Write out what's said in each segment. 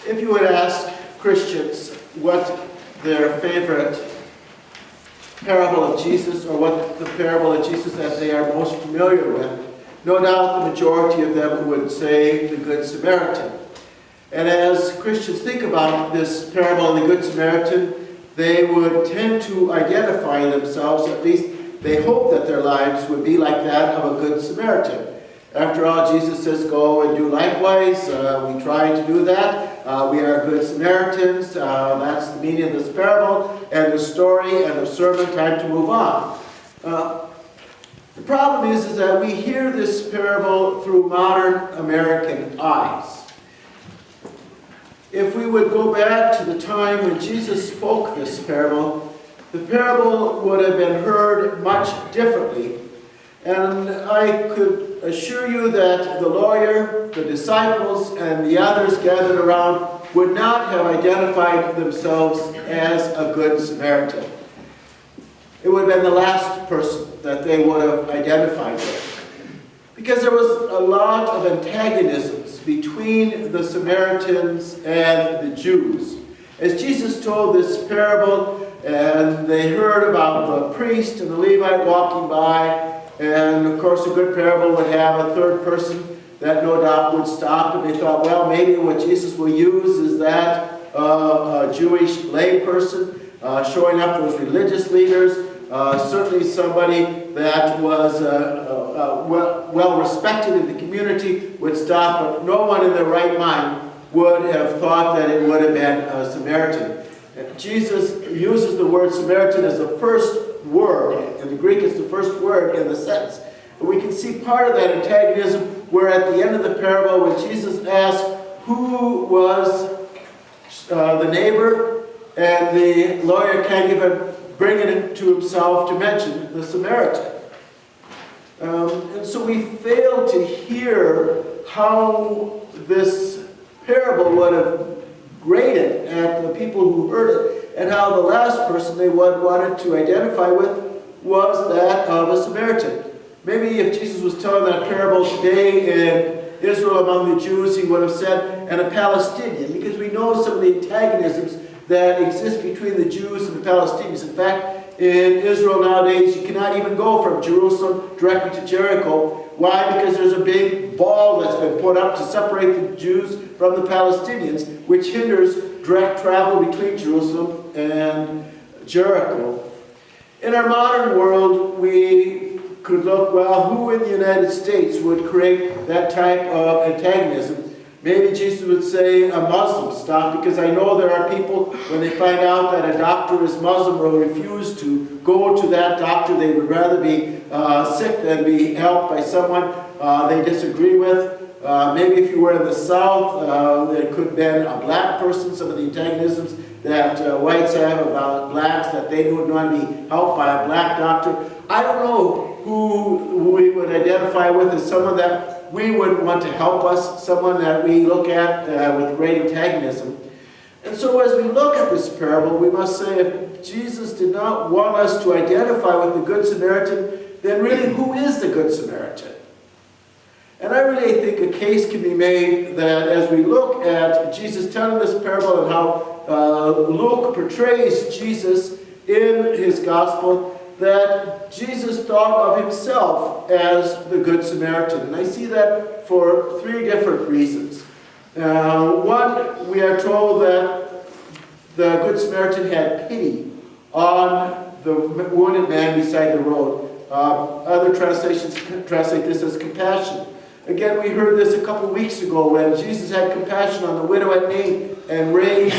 If you would ask Christians what their favorite parable of Jesus, or what the parable of Jesus that they are most familiar with, no doubt the majority of them would say the Good Samaritan. And as Christians think about this parable of the Good Samaritan, they would tend to identify themselves, at least they hope that their lives would be like that of a Good Samaritan. After all, Jesus says, go and do likewise. We try to do that. We are Good Samaritans. That's the meaning of this parable and the story and the sermon. Time to move on. The problem is that we hear this parable through modern American eyes. If we would go back to the time when Jesus spoke this parable, the parable would have been heard much differently. And I could assure you that the lawyer, the disciples, and the others gathered around would not have identified themselves as a Good Samaritan. It would have been the last person that they would have identified with. Because there was a lot of antagonisms between the Samaritans and the Jews. As Jesus told this parable, and they heard about the priest and the Levite walking by, and of course a good parable would have a third person that no doubt would stop, and they thought, well, maybe what Jesus will use is that a Jewish layperson showing up those religious leaders, certainly somebody that was well respected in the community would stop, but no one in their right mind would have thought that it would have been a Samaritan. And Jesus uses the word Samaritan as the first word. In the Greek, it's the first word in the sentence. And we can see part of that antagonism where at the end of the parable, when Jesus asked who was the neighbor, and the lawyer can't even bring it to himself to mention the Samaritan. And so we fail to hear how this parable would have grated at the people who heard it, and how the last person they wanted to identify with was that of a Samaritan. Maybe if Jesus was telling that parable today in Israel among the Jews, he would have said, and a Palestinian, because we know some of the antagonisms that exist between the Jews and the Palestinians. In fact, in Israel nowadays, you cannot even go from Jerusalem directly to Jericho. Why? Because there's a big wall that's been put up to separate the Jews from the Palestinians, which hinders direct travel between Jerusalem and Jericho. In our modern world, we could look, well, who in the United States would create that type of antagonism? Maybe Jesus would say a Muslim stop, because I know there are people, when they find out that a doctor is Muslim or refuse to go to that doctor, they would rather be sick than be helped by someone they disagree with. Maybe if you were in the South, there could have been a black person, some of the antagonisms that whites have about blacks, that they would not be helped by a black doctor. I don't know who we would identify with as someone that we would want to help us, someone that we look at with great antagonism. And so as we look at this parable, we must say, if Jesus did not want us to identify with the Good Samaritan, then really, who is the Good Samaritan? And I really think a case can be made that as we look at Jesus telling this parable and how Luke portrays Jesus in his gospel, that Jesus thought of himself as the Good Samaritan. And I see that for three different reasons. One, we are told that the Good Samaritan had pity on the wounded man beside the road. Other translations translate this as compassion. Again, we heard this a couple weeks ago when Jesus had compassion on the widow at Nain and raised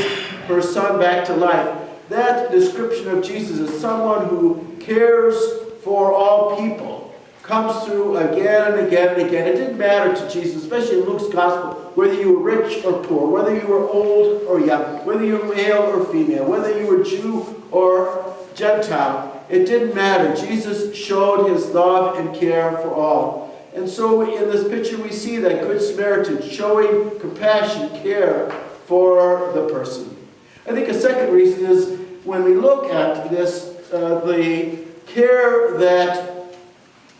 her son back to life. That description of Jesus as someone who cares for all people comes through again and again and again. It didn't matter to Jesus, especially in Luke's gospel, whether you were rich or poor, whether you were old or young, whether you were male or female, whether you were Jew or Gentile. It didn't matter. Jesus showed his love and care for all. And so in this picture we see that Good Samaritan showing compassion, care for the person. I think a second reason is when we look at this, the care that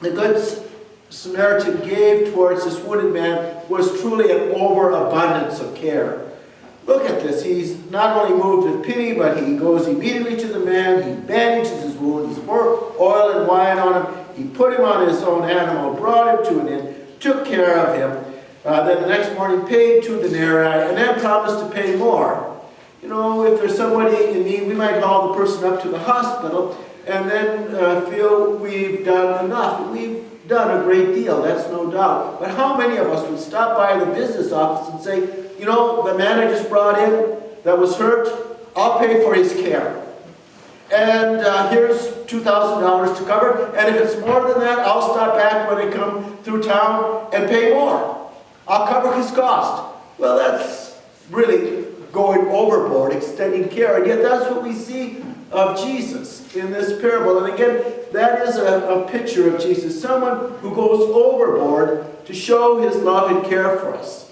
the Good Samaritan gave towards this wounded man was truly an overabundance of care. Look at this. He's not only moved with pity, but he goes immediately to the man. He bandages his wound. He's poured oil and wine on him. He put him on his own animal, brought him to an inn, took care of him. Then the next morning paid 2 denarii, and then promised to pay more. You know, if there's somebody in need, we might haul the person up to the hospital and then feel we've done enough. We've done a great deal, that's no doubt. But how many of us would stop by the business office and say, you know, the man I just brought in that was hurt, I'll pay for his care. And here's $2,000 to cover, and if it's more than that, I'll stop back when I come through town and pay more. I'll cover his cost. Well, that's really going overboard, extending care, and yet that's what we see of Jesus in this parable. And again, that is a picture of Jesus, someone who goes overboard to show his love and care for us,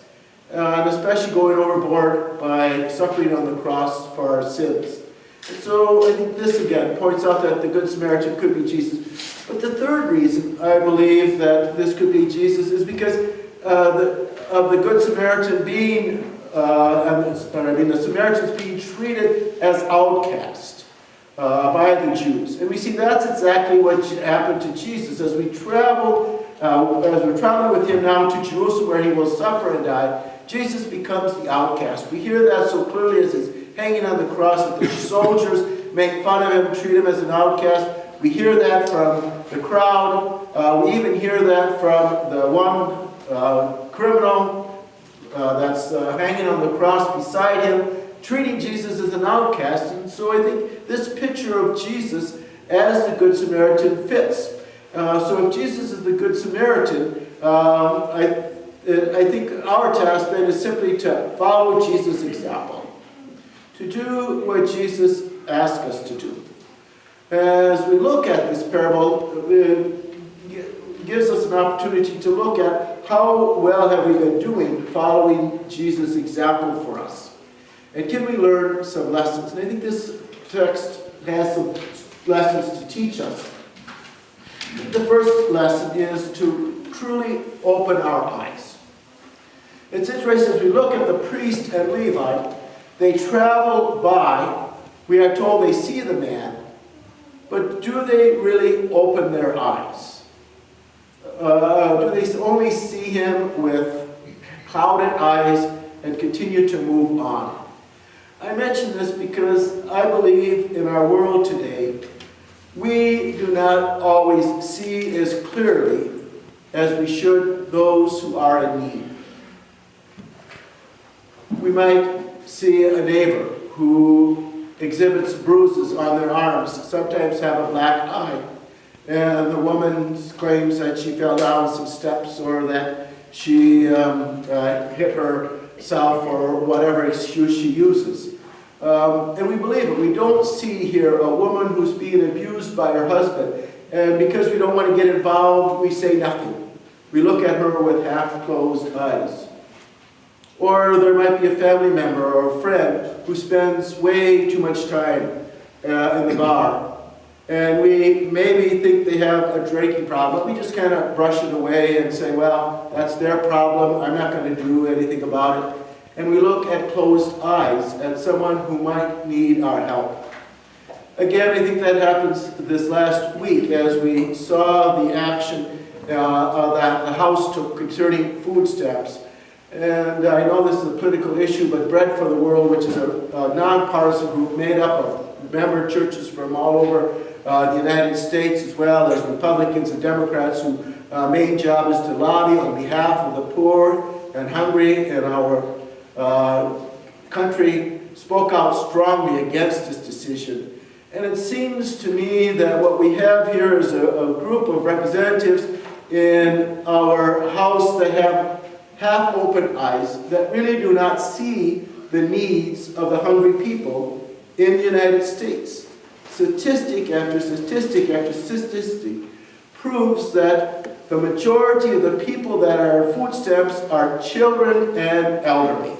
and especially going overboard by suffering on the cross for our sins. And so I think this again points out that the Good Samaritan could be Jesus. But the third reason I believe that this could be Jesus is because of the Good Samaritan being, the Samaritans being treated as outcast by the Jews. And we see that's exactly what happened to Jesus. As we're traveling with him now to Jerusalem where he will suffer and die, Jesus becomes the outcast. We hear that so clearly as he's hanging on the cross, that the soldiers make fun of him, treat him as an outcast. We hear that from the crowd. We even hear that from the one criminal that's hanging on the cross beside him, treating Jesus as an outcast. And so I think this picture of Jesus as the Good Samaritan fits. So if Jesus is the Good Samaritan, I think our task then is simply to follow Jesus' example, to do what Jesus asked us to do. As we look at this parable, it gives us an opportunity to look at how well have we been doing following Jesus' example for us. And can we learn some lessons? And I think this text has some lessons to teach us. The first lesson is to truly open our eyes. It's interesting as we look at the priest and Levite, they travel by, we are told they see the man, but do they really open their eyes? Do they only see him with clouded eyes and continue to move on? I mention this because I believe in our world today, we do not always see as clearly as we should those who are in need. We might see a neighbor who exhibits bruises on their arms, sometimes have a black eye, and the woman claims that she fell down some steps or that she hit herself or whatever excuse she uses. And we believe it. We don't see here a woman who's being abused by her husband, and because we don't want to get involved, we say nothing. We look at her with half-closed eyes. Or there might be a family member or a friend who spends way too much time in the bar. And we maybe think they have a drinking problem. We just kind of brush it away and say, well, that's their problem. I'm not going to do anything about it. And we look at closed eyes at someone who might need our help. Again, I think that happens this last week as we saw the action that the House took concerning food stamps. And I know this is a political issue, but Bread for the World, which is a nonpartisan group made up of member churches from all over the United States, as well as Republicans and Democrats whose main job is to lobby on behalf of the poor and hungry in our country, spoke out strongly against this decision. And it seems to me that what we have here is a group of representatives in our House that have half-open eyes that really do not see the needs of the hungry people in the United States. Statistic after statistic after statistic proves that the majority of the people that are food stamps are children and elderly.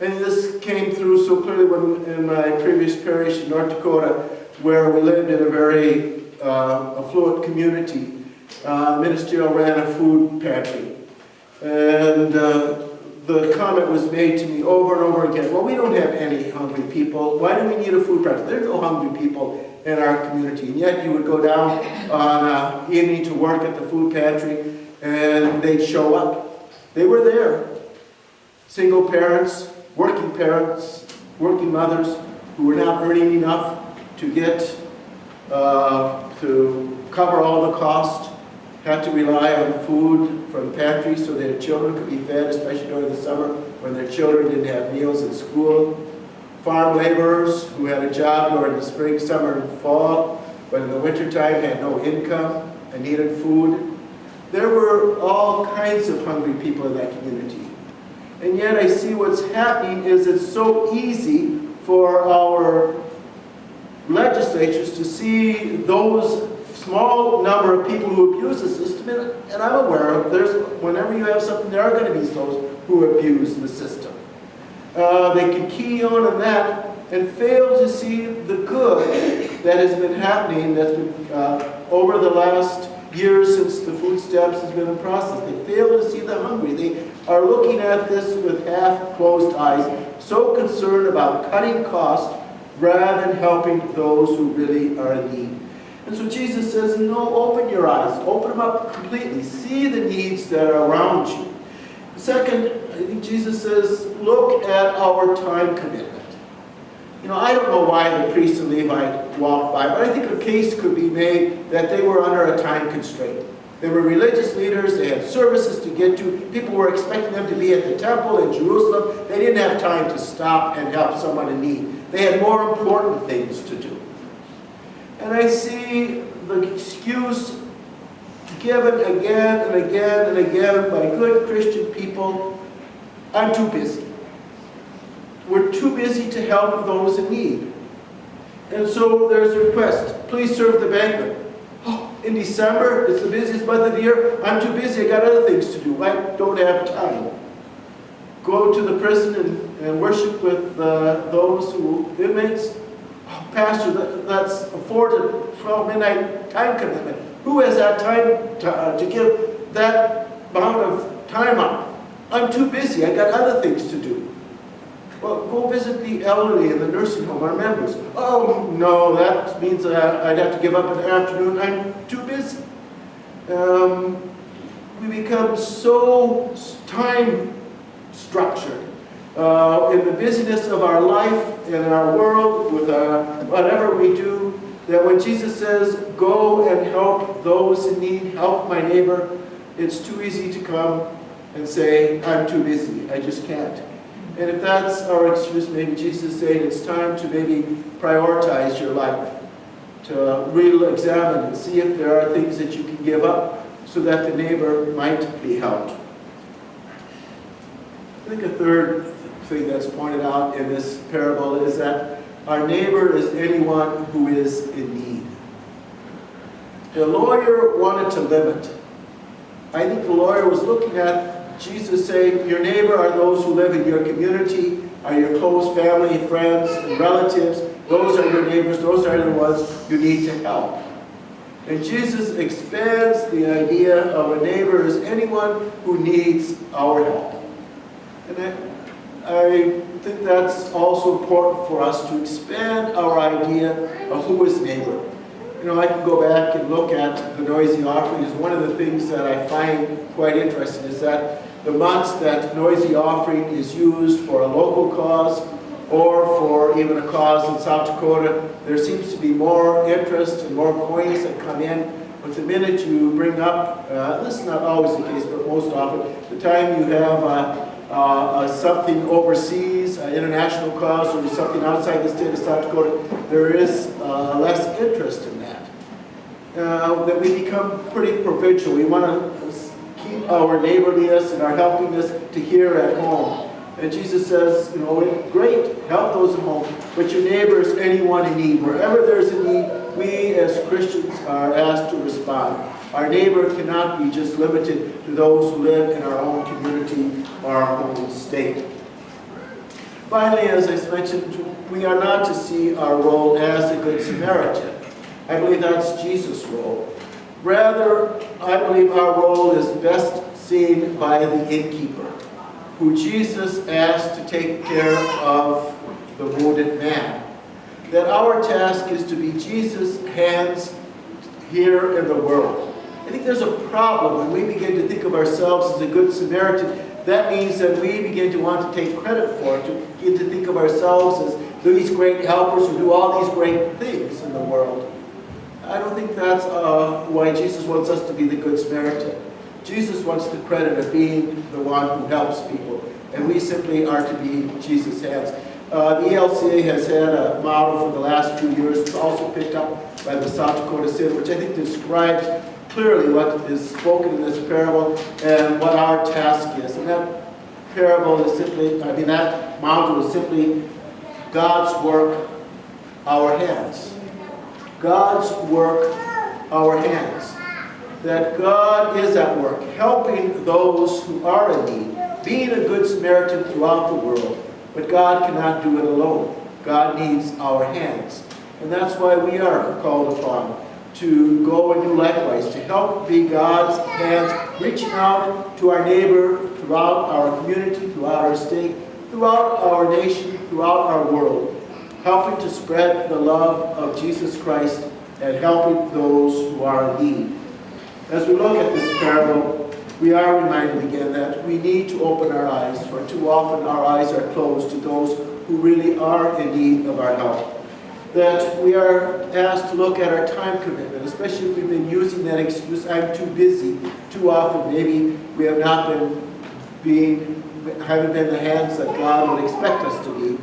And this came through so clearly when in my previous parish in North Dakota, where we lived in a very affluent community. Ministerial ran a food pantry. And the comment was made to me over and over again, well, we don't have any hungry people. Why do we need a food pantry? There's no hungry people in our community. And yet you would go down on an evening to work at the food pantry and they'd show up. They were there. Single parents, working mothers who were not earning enough to get to cover all the cost, had to rely on food from the pantry so their children could be fed, especially during the summer when their children didn't have meals at school. Farm laborers who had a job during the spring, summer, and fall, but in the wintertime had no income and needed food. There were all kinds of hungry people in that community. And yet I see what's happening is it's so easy for our legislatures to see those small number of people who abuse the system, and I'm aware of, whenever you have something, there are going to be those who abuse the system. They can key on that and fail to see the good that has been happening, that's been over the last years since the food stamps has been in process. They fail to see the hungry. They are looking at this with half-closed eyes, so concerned about cutting costs rather than helping those who really are in need. And so Jesus says, open your eyes, open them up completely, see the needs that are around you. Second, I think Jesus says, look at our time commitment. I don't know why the priest and Levite walked by, but I think a case could be made that they were under a time constraint. They were religious leaders, they had services to get to, people were expecting them to be at the temple in Jerusalem. They didn't have time to stop and help someone in need. They had more important things to do. And I see the excuse given again and again and again by good Christian people, I'm too busy. We're too busy to help those in need. And so there's a request, please serve the banquet. Oh, in December, it's the busiest month of the year, I'm too busy, I got other things to do, I don't have time. Go to the prison and worship with those inmates. Oh, Pastor, that's a 4 to 12 midnight time commitment. Who has that time to give that amount of time up? I'm too busy, I got other things to do. Well, go visit the elderly in the nursing home, our members. Oh, no, that means I'd have to give up in the afternoon. I'm too busy. We become so time structured in the busyness of our life, in our world, with whatever we do, that when Jesus says, go and help those in need, help my neighbor, it's too easy to come and say, I'm too busy, I just can't. And if that's our excuse, maybe Jesus is saying it's time to maybe prioritize your life, to really examine and see if there are things that you can give up so that the neighbor might be helped. I think a third thing that's pointed out in this parable is that our neighbor is anyone who is in need. The lawyer wanted to limit. I think the lawyer was looking at Jesus saying, your neighbor are those who live in your community, are your close family, friends, and relatives. Those are your neighbors, those are the ones you need to help. And Jesus expands the idea of a neighbor as anyone who needs our help. And I think that's also important for us to expand our idea of who is neighbor. I can go back and look at the noisy offerings. One of the things that I find quite interesting is that the months that noisy offering is used for a local cause or for even a cause in South Dakota, there seems to be more interest and more coins that come in. But the minute you bring up, this is not always the case, but most often, the time you have something overseas, an international cause, or something outside the state of South Dakota, there is less interest in that. That we become pretty provincial. We want to keep our neighborliness and our helpingness to here at home. And Jesus says, great, help those at home, but your neighbor is anyone in need. Wherever there's a need, we as Christians are asked to respond. Our neighbor cannot be just limited to those who live in our own community or our own state. Finally, as I mentioned, we are not to see our role as a good Samaritan. I believe that's Jesus' role. Rather, I believe our role is best seen by the innkeeper. who Jesus asked to take care of the wounded man. That our task is to be Jesus' hands here in the world. I think there's a problem when we begin to think of ourselves as a good Samaritan. That means that we begin to want to take credit for it, to begin to think of ourselves as these great helpers who do all these great things in the world. I don't think that's why Jesus wants us to be the Good Samaritan. Jesus wants the credit of being the one who helps people, and we simply are to be Jesus' hands. The ELCA has had a model for the last few years. It's also picked up by the South Dakota Synod, which I think describes clearly what is spoken in this parable and what our task is. And that parable is simply, that module is simply God's work, our hands. God's work, our hands. That God is at work, helping those who are in need, being a good Samaritan throughout the world. But God cannot do it alone. God needs our hands. And that's why we are called upon to go and do likewise, to help be God's hands, reaching out to our neighbor throughout our community, throughout our state, throughout our nation, throughout our world, helping to spread the love of Jesus Christ and helping those who are in need. As we look at this parable, we are reminded again that we need to open our eyes, for too often our eyes are closed to those who really are in need of our help. That we are asked to look at our time commitment, especially if we've been using that excuse, I'm too busy, too often. Maybe we have not haven't been the hands that God would expect us to be.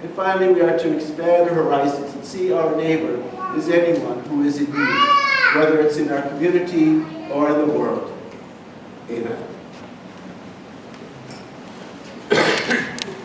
And finally, we are to expand our horizons and see our neighbor as anyone who is in need, whether it's in our community or in the world. Amen.